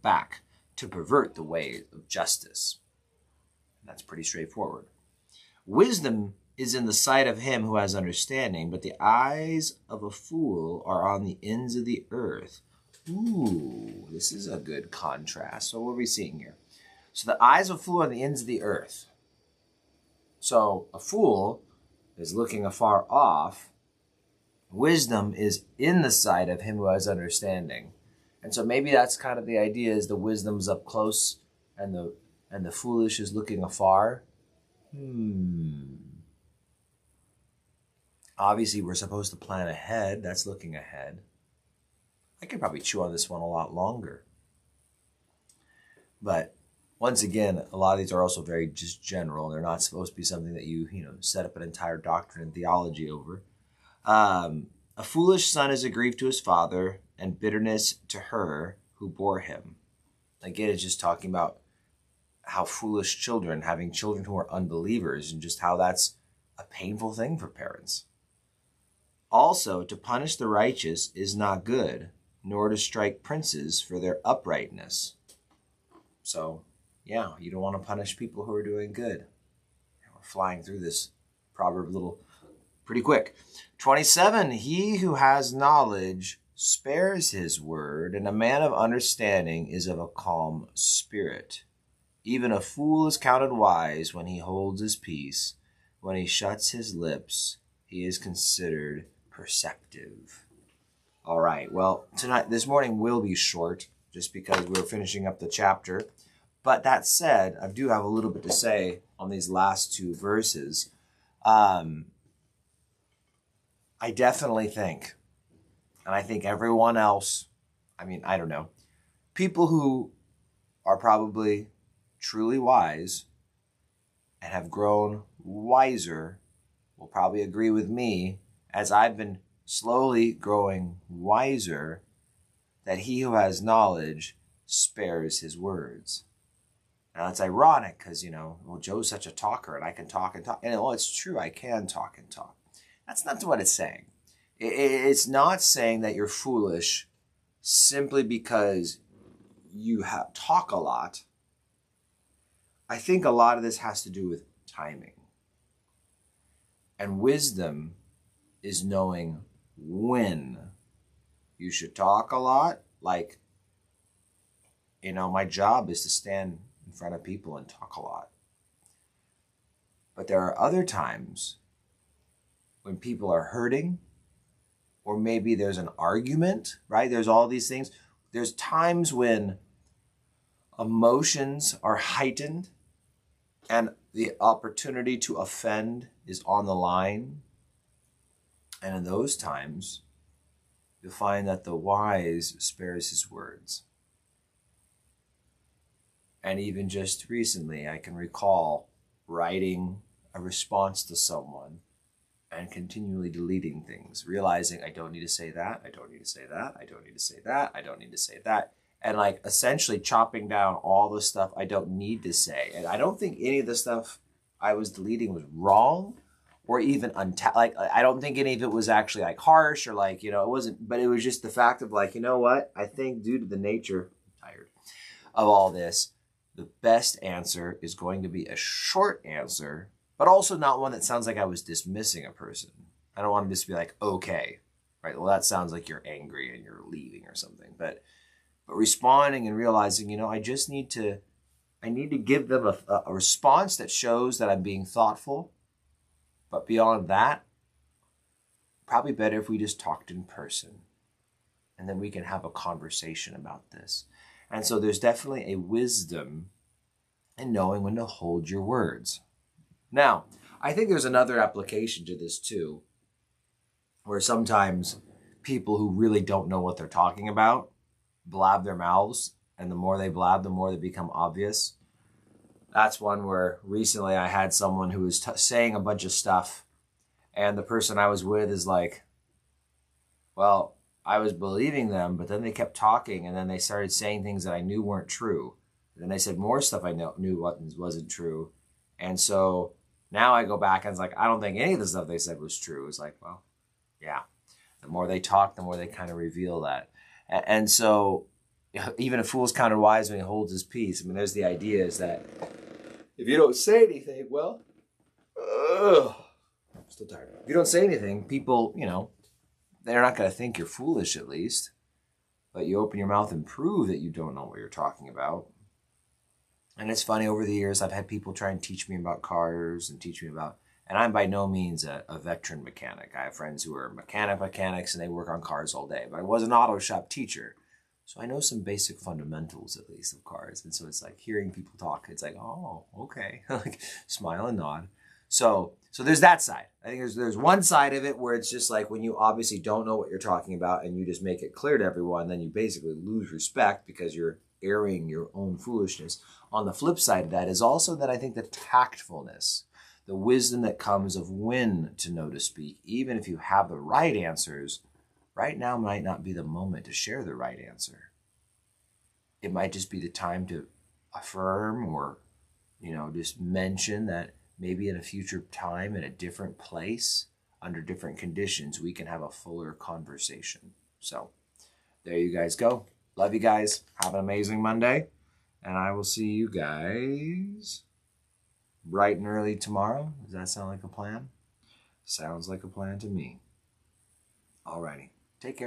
back to pervert the way of justice. That's pretty straightforward. Wisdom is in the sight of him who has understanding, but the eyes of a fool are on the ends of the earth. Ooh, this is a good contrast. So what are we seeing here? So the eyes of a fool are on the ends of the earth. So a fool is looking afar off. Wisdom is in the sight of him who has understanding. And so maybe that's kind of the idea, is the wisdom's up close and the foolish is looking afar. Obviously, we're supposed to plan ahead. That's looking ahead. I could probably chew on this one a lot longer. But once again, a lot of these are also very just general. They're not supposed to be something that you set up an entire doctrine and theology over. A foolish son is a grief to his father, and bitterness to her who bore him. Again, it's just talking about how foolish children, having children who are unbelievers, and just how that's a painful thing for parents. Also, to punish the righteous is not good, nor to strike princes for their uprightness. So, yeah, you don't want to punish people who are doing good. We're flying through this proverb pretty quick. 27, he who has knowledge spares his word, and a man of understanding is of a calm spirit. Even a fool is counted wise when he holds his peace. When he shuts his lips, he is considered perceptive. All right, well, this morning will be short just because we're finishing up the chapter. But that said, I do have a little bit to say on these last two verses. I definitely think, and I think everyone else, I don't know, people who are probably truly wise and have grown wiser will probably agree with me, as I've been slowly growing wiser, that he who has knowledge spares his words. Now, it's ironic because, Joe's such a talker and I can talk and talk. And, it's true, I can talk and talk. That's not what it's saying. It's not saying that you're foolish simply because you talk a lot. I think a lot of this has to do with timing. And wisdom is knowing when you should talk a lot. Like, my job is to stand in front of people and talk a lot. But there are other times when people are hurting, or maybe there's an argument, right? There's all these things. There's times when emotions are heightened and the opportunity to offend is on the line. And in those times, you'll find that the wise spares his words. And even just recently, I can recall writing a response to someone and continually deleting things, realizing I don't need to say that, I don't need to say that, I don't need to say that, I don't need to say that. And essentially chopping down all the stuff I don't need to say. And I don't think any of the stuff I was deleting was wrong or even I don't think any of it was actually harsh or it wasn't, but it was just the fact of what? I think due to the nature, I'm tired of all this, the best answer is going to be a short answer, but also not one that sounds like I was dismissing a person. I don't want to just be okay, right? Well, that sounds like you're angry and you're leaving or something. But responding and realizing, I need to give them a response that shows that I'm being thoughtful. But beyond that, probably better if we just talked in person and then we can have a conversation about this. And so there's definitely a wisdom in knowing when to hold your words. Now, I think there's another application to this too, where sometimes people who really don't know what they're talking about blab their mouths, and the more they blab, the more they become obvious. That's one where recently I had someone who was saying a bunch of stuff, and the person I was with is well, I was believing them, but then they kept talking, and then they started saying things that I knew weren't true. And then they said more stuff I knew wasn't true. And so now I go back and it's I don't think any of the stuff they said was true. It's well, yeah. The more they talk, the more they kind of reveal that. And so even a fool's counted wise when he holds his peace. I mean, there's the idea is that if you don't say anything, well, I'm still tired. If you don't say anything, people, they're not going to think you're foolish at least. But you open your mouth and prove that you don't know what you're talking about. And it's funny, over the years, I've had people try and teach me about cars and teach me about, and I'm by no means a veteran mechanic. I have friends who are mechanics and they work on cars all day. But I was an auto shop teacher. So I know some basic fundamentals, at least, of cars. And so it's like hearing people talk. It's like, oh, okay. Like smile and nod. So there's that side. I think there's one side of it where it's just like when you obviously don't know what you're talking about and you just make it clear to everyone, then you basically lose respect because you're airing your own foolishness. On the flip side of that is also that I think the tactfulness, the wisdom that comes of when to know to speak, even if you have the right answers, right now might not be the moment to share the right answer. It might just be the time to affirm or, just mention that maybe in a future time, in a different place, under different conditions, we can have a fuller conversation. So there you guys go. Love you guys. Have an amazing Monday. And I will see you guys bright and early tomorrow. Does that sound like a plan? Sounds like a plan to me. Alrighty. Take care.